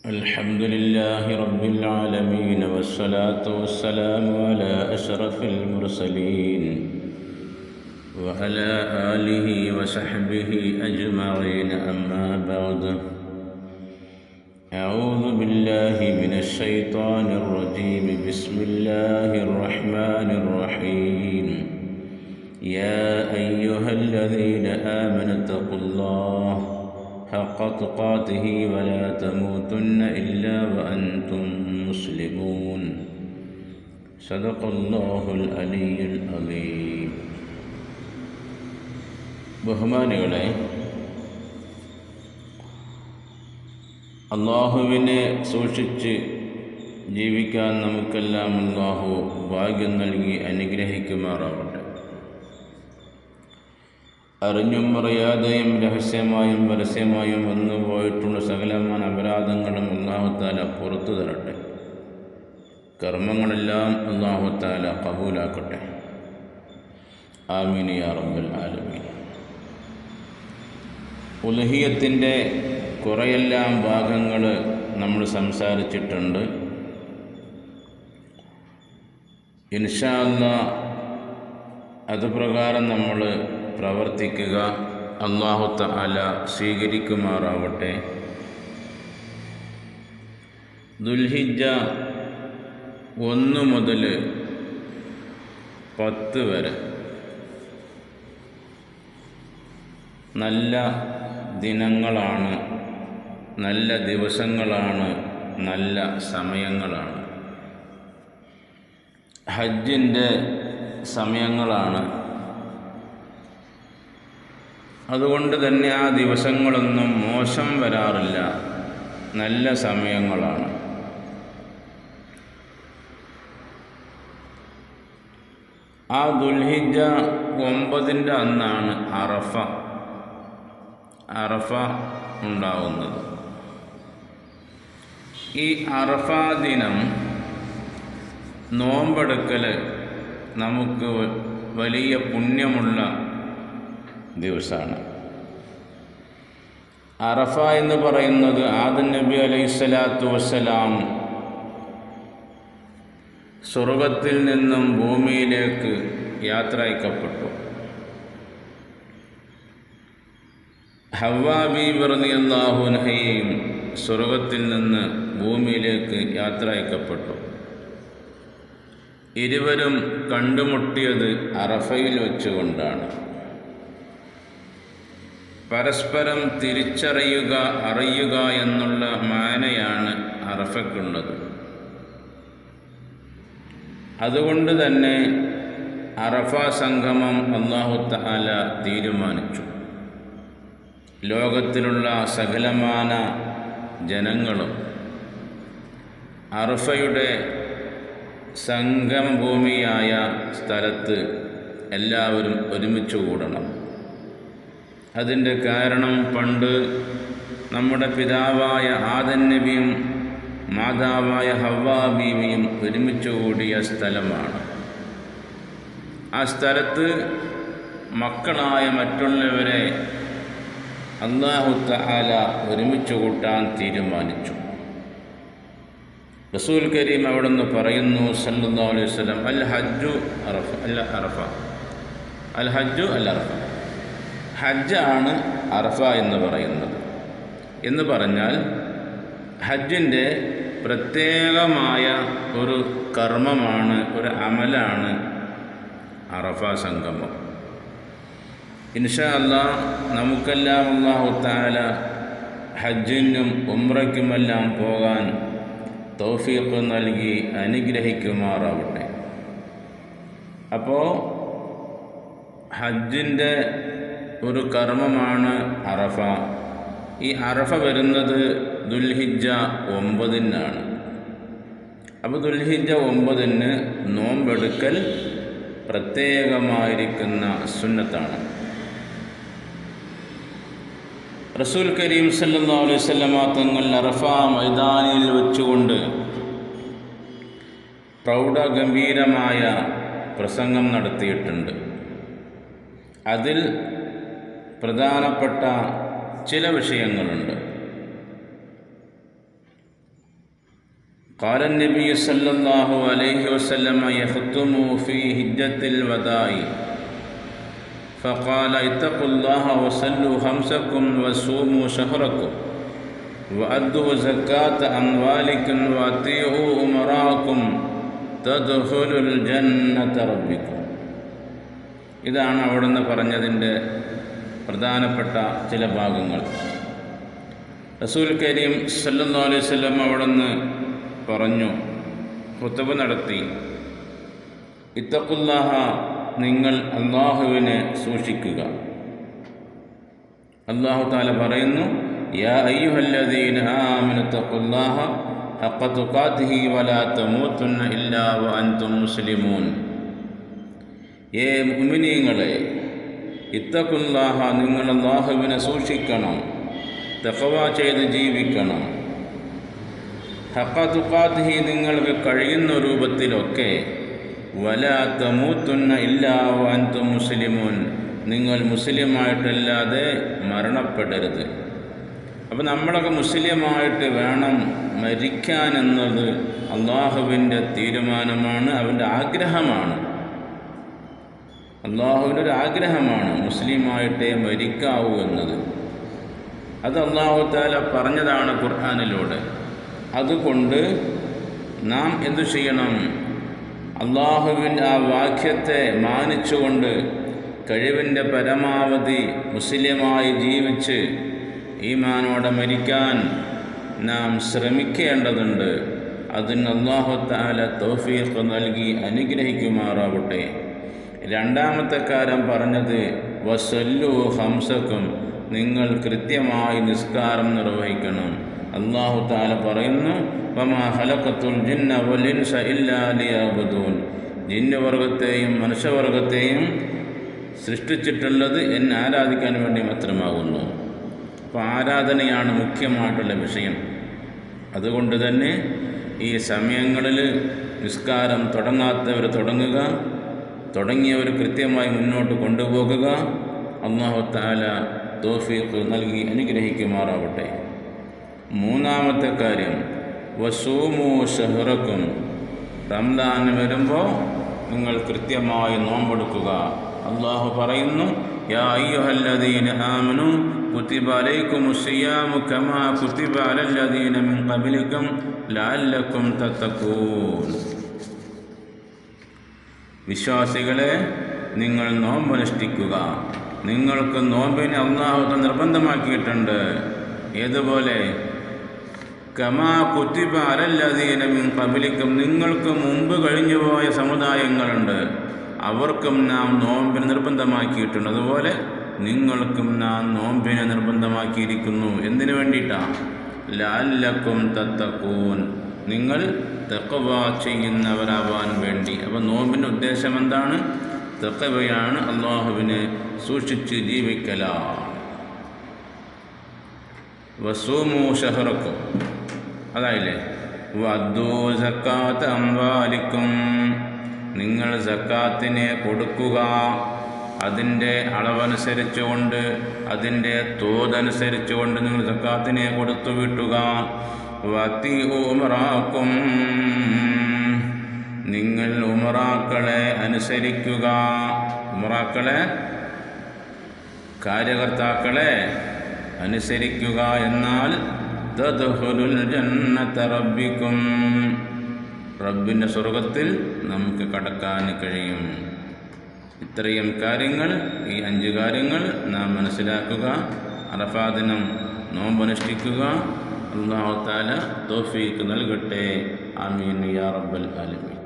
الحمد لله رب العالمين والصلاة والسلام على أشرف المرسلين وعلى آله وصحبه أجمعين أما بعد أعوذ بالله من الشيطان الرجيم بسم الله الرحمن الرحيم يا أيها الذين آمنوا اتقوا الله حق تقاته ولا تموتن إلا وأنتم مسلمون صدق الله العلي العظيم. ബഹുമാനികളെ, അള്ളാഹുവിനെ സൂക്ഷിച്ച് ജീവിക്കാൻ നമുക്കെല്ലാം അള്ളാഹു ഭാഗ്യം നൽകി അനുഗ്രഹിക്കുമാറാവട്ടെ. അറിഞ്ഞും അറിയാതെയും രഹസ്യമായും പരസ്യമായും വന്നുപോയിട്ടുള്ള സകലമായ അപരാധങ്ങളും അല്ലാഹു തആല പുറത്തു തരട്ടെ. കർമ്മങ്ങളെല്ലാം അല്ലാഹു തആല കബൂലാക്കട്ടെ. ആമീൻ യാ റബ്ബൽ ആലമീൻ. ഉലഹിയത്തിൻ്റെ കുറെയെല്ലാം ഭാഗങ്ങൾ നമ്മൾ സംസാരിച്ചിട്ടുണ്ട്. ഇൻഷാ അല്ലാഹ് അതുപ്രകാരം നമ്മൾ പ്രവർത്തിക്കുക. അല്ലാഹു തആല സ്വീകരിക്കുമാറാവട്ടെ. ദുൽഹിജ്ജ 1 മുതൽ 10 വരെ നല്ല ദിനങ്ങളാണ്, നല്ല ദിവസങ്ങളാണ്, നല്ല സമയങ്ങളാണ്. ഹജ്ജിൻ്റെ സമയങ്ങളാണ്. അതുകൊണ്ട് തന്നെ ആ ദിവസങ്ങളൊന്നും മോശം വരാറില്ല, നല്ല സമയങ്ങളാണ്. ആ ദുൽഹിജ്ജ 9 അന്നാണ് അറഫ ഉണ്ടാവുന്നത്. ഈ അറഫ ദിനം നോമ്പെടുക്കൽ നമുക്ക് വലിയ പുണ്യമുള്ള ദിവസമാണ്. അറഫ എന്ന് പറയുന്നത് ആദം നബി അലൈഹിസ്സലാത്തു വസ്സലാം സ്വർഗത്തിൽ നിന്നും ഭൂമിയിലേക്ക് യാത്ര അയക്കപ്പെട്ടു. ഹവ്വാ ബീവി റളിയല്ലാഹു അൻഹയും സ്വർഗത്തിൽ നിന്ന് ഭൂമിയിലേക്ക് യാത്ര അയക്കപ്പെട്ടു. ഇരുവരും കണ്ടുമുട്ടിയത് അറഫയിൽ വെച്ചുകൊണ്ടാണ്. പരസ്പരം അറിയുക എന്നുള്ള മാനയാണ് അറഫയ്ക്കുള്ളത്. അതുകൊണ്ട് തന്നെ അറഫ സംഗമം അല്ലാഹു തആല തീരുമാനിച്ചു. ലോകത്തിലുള്ള സകലമാന ജനങ്ങളും അറഫയുടെ സംഗമഭൂമിയായ സ്ഥലത്ത് എല്ലാവരും ഒരുമിച്ച് കൂടണം. അതിൻ്റെ കാരണം പണ്ട് നമ്മുടെ പിതാവായ ആദം നബിയും മാതാവായ ഹവ്വാ ബീവിയും ഒരുമിച്ച് കൂടിയ സ്ഥലമാണ്. ആ സ്ഥലത്ത് മക്കളായ മറ്റുള്ളവരെ അല്ലാഹു തആല ഒരുമിച്ച് കൂട്ടാൻ തീരുമാനിച്ചു. റസൂൽ കരീം അവിടുന്ന് പറയുന്നു സല്ലല്ലാഹു അലൈഹി വസല്ലം, അൽ ഹജ്ജു അൽ അറഫ. ഹജ്ജാണ് അറഫ എന്ന് പറയുന്നത്. എന്ന് പറഞ്ഞാൽ ഹജ്ജിൻ്റെ പ്രത്യേകമായ ഒരു കർമ്മമാണ്, ഒരു അമലാണ് അറഫ സംഗമം. ഇൻഷാ അല്ലാഹ് നമുക്കെല്ലാം അല്ലാഹു തആല ഹജ്ജിനും ഉംറയ്ക്കുമെല്ലാം പോകാൻ തൗഫീഖ് നൽകി അനുഗ്രഹിക്കുമാറാവട്ടെ. അപ്പോൾ ഹജ്ജിൻ്റെ ഒരു കർമ്മമാണ് അറഫ. ഈ അറഫ വരുന്നത് ദുൽഹിജ്ജ 9 അപ്പോൾ ദുൽഹിജ്ജ 9 നോമ്പെടുക്കൽ പ്രത്യേകമായിരിക്കുന്ന സുന്നത്താണ്. റസൂൽ കരീം സല്ലല്ലാഹു അലൈഹി വസല്ലമ തങ്ങൾ അറഫ മൈതാനിൽ വെച്ചുകൊണ്ട് പ്രൗഢഗംഭീരമായ പ്രസംഗം നടത്തിയിട്ടുണ്ട്. അതിൽ പ്രധാനപ്പെട്ട ചില വിഷയങ്ങളുണ്ട്. قال النبي صلى الله عليه وسلم يختم في حجة الوداع فقال اتقوا الله وصلوا خمسكم وصوموا شهركم وأدوا زكاة أموالكم وأطيعوا أمراءكم تدخلوا الجنة ربكم. ഇതാണ് അവിടുന്ന് പറഞ്ഞതിൻ്റെ പ്രധാനപ്പെട്ട ചില ഭാഗങ്ങൾ. റസൂൽ കരീം സല്ലല്ലാഹു അലൈഹി വസല്ലം അവിടുന്ന് പറഞ്ഞു, ഖുതുബ നടത്തി, ഇത്തഖുല്ലാഹ, നിങ്ങൾ അല്ലാഹുവിനെ സൂക്ഷിക്കുക. അല്ലാഹു തആല പറയുന്നു, യാ അയ്യുഹല്ലദീന ആമനു തഖുല്ലാഹ ഹഖ്ക തുഖാതിഹി വലാ തമൂതുന്ന ഇല്ലാ വഅൻതും മുസ്ലിമൂൻ. ഏ മുഅ്മിനീങ്ങളെ, ഇത്തഖുല്ലാഹ, നിങ്ങൾ അല്ലാഹുവിനെ സൂക്ഷിക്കണം, തഖ്വ ചെയ്ത് ജീവിക്കണം. ഹഖ്ക തുഖാതിഹി, നിങ്ങൾക്ക് കഴിയുന്ന രൂപത്തിലൊക്കെ. വലാ തമൂതുന്ന ഇല്ലാ വഅൻതും മുസ്ലിമൂൻ, നിങ്ങൾ മുസ്ലിമായിട്ടല്ലാതെ മരണപ്പെടരുത്. അപ്പോൾ നമ്മളൊക്കെ മുസ്ലിമായിട്ട് വേണം മരിക്കാൻ എന്നത് അള്ളാഹുവിൻ്റെ തീരുമാനമാണ്, അവൻ്റെ ആഗ്രഹമാണ്. അള്ളാഹുവിൻ്റെ ഒരു ആഗ്രഹമാണ് മുസ്ലിമായിട്ടേ മരിക്കാവൂ എന്നത്. അത് അല്ലാഹു തആല പറഞ്ഞതാണ് ഖുർആനിലൂടെ. അതുകൊണ്ട് നാം എന്തു ചെയ്യണം? അള്ളാഹുവിൻ്റെ ആ വാക്യത്തെ മാനിച്ചുകൊണ്ട് കഴിവിൻ്റെ പരമാവധി മുസ്ലിമായി ജീവിച്ച് ഈമാനോടെ മരിക്കാൻ നാം ശ്രമിക്കേണ്ടതുണ്ട്. അതിന് അല്ലാഹു തആല തൗഫീഖ് നൽകി അനുഗ്രഹിക്കുമാറാവട്ടെ. രണ്ടാമത്തെ കാര്യം പറഞ്ഞത് വസല്ലു ഹംസക്കും, നിങ്ങൾ കൃത്യമായി നിസ്കാരം നിർവഹിക്കണം. അല്ലാഹു തആല പറയുന്നു, വമാ ഖലഖത്തുൽ ജിന്ന വൽ ഇൻസ ഇല്ലാ ലിയഅ്ബുദൂൻ, ജിന്നുവർഗത്തെയും മനുഷ്യവർഗത്തെയും സൃഷ്ടിച്ചിട്ടുള്ളത് എന്നെ ആരാധിക്കാൻ വേണ്ടി മാത്രമാകുന്നു. അപ്പോൾ ആരാധനയാണ് മുഖ്യമായിട്ടുള്ള വിഷയം. അതുകൊണ്ട് തന്നെ ഈ സമയങ്ങളിൽ നിസ്കാരം തുടങ്ങാത്തവർ തുടങ്ങുക, തുടങ്ങിയവർ കൃത്യമായി മുന്നോട്ട് കൊണ്ടുപോകുക. അല്ലാഹു തആല തൗഫീഖ് നൽകി അനുഗ്രഹിക്കുമാറാവട്ടെ. മൂന്നാമത്തെ കാര്യം വസൂമു ഷഹ്റക്കും, റംദാൻ വരുമ്പോൾ നിങ്ങൾ കൃത്യമായി നോമ്പെടുക്കുക. അല്ലാഹു പറയുന്നു, യാ അയ്യുഹല്ലദീന ആമനു കുതിബ അലൈക്കുമുസ് സിയാമു കമാ കുതിബ അലല്ലദീന മിൻ ഖബ്ലിക്കും ലഅല്ലക്കും തത്തഖൂൻ. വിശ്വാസികളെ, നിങ്ങൾ നോമ്പനുഷ്ഠിക്കുക. നിങ്ങൾക്ക് നോമ്പിനെ അല്ലാഹു നിർബന്ധമാക്കിയിട്ടുണ്ട്. ഏതുപോലെ? കമാ കുതിബ അലല്ലദീന മിൻ ഖബ്ലിക്കും, നിങ്ങൾക്ക് മുമ്പ് കഴിഞ്ഞുപോയ സമുദായങ്ങളുണ്ട്, അവർക്കും നാം നോമ്പിനെ നിർബന്ധമാക്കിയിട്ടുണ്ട്. അതുപോലെ നിങ്ങൾക്കും നാം നോമ്പിനെ നിർബന്ധമാക്കിയിരിക്കുന്നു. എന്തിനു വേണ്ടിയിട്ടാണ്? ലഅല്ലക്കും തത്തഖൂൻ, നിങ്ങൾ തഖ്വ ചെയ്യുന്നവരാവാൻ വേണ്ടി. അപ്പോൾ നോമ്പിൻ്റെ ഉദ്ദേശം എന്താണ്? തഖ്വയാണ്, അല്ലാഹുവിനെ സൂക്ഷിച്ച് ജീവിക്കലാണ്. വസൂമു ഷഹ്റക്കും, അതായില്ലേ? വദ്ദൂ സക്കാത്ത അംവാലിക്കും, നിങ്ങൾ സക്കാത്തിനെ കൊടുക്കുക. അതിൻ്റെ അളവനുസരിച്ചുകൊണ്ട്, അതിൻ്റെ തോതനുസരിച്ചുകൊണ്ട് നിങ്ങൾ സക്കാത്തിനെ കൊടുത്തു വിട്ടുക. വഅ്തിഉ ഉമറാക്കും, നിങ്ങൾ ഉമറാക്കളെ അനുസരിക്കുക. ഉമറാക്കളെ, കാര്യകർത്താക്കളെ അനുസരിക്കുക. എന്നാൽ തദ്ഖുലുൽ ജന്നത റബ്ബിക്കും, റബ്ബിൻ്റെ സ്വർഗത്തിൽ നമുക്ക് കടക്കാൻ കഴിയും. ഇത്രയും കാര്യങ്ങൾ, ഈ 5 കാര്യങ്ങൾ നാം മനസ്സിലാക്കുക. അറഫാ ദിനം നോമ്പനുഷ്ഠിക്കുക. അല്ലാഹു തആല തൗഫീഖ് നൽകട്ടെ. ആമീൻ യാ റബ്ബൽ ആലമീൻ.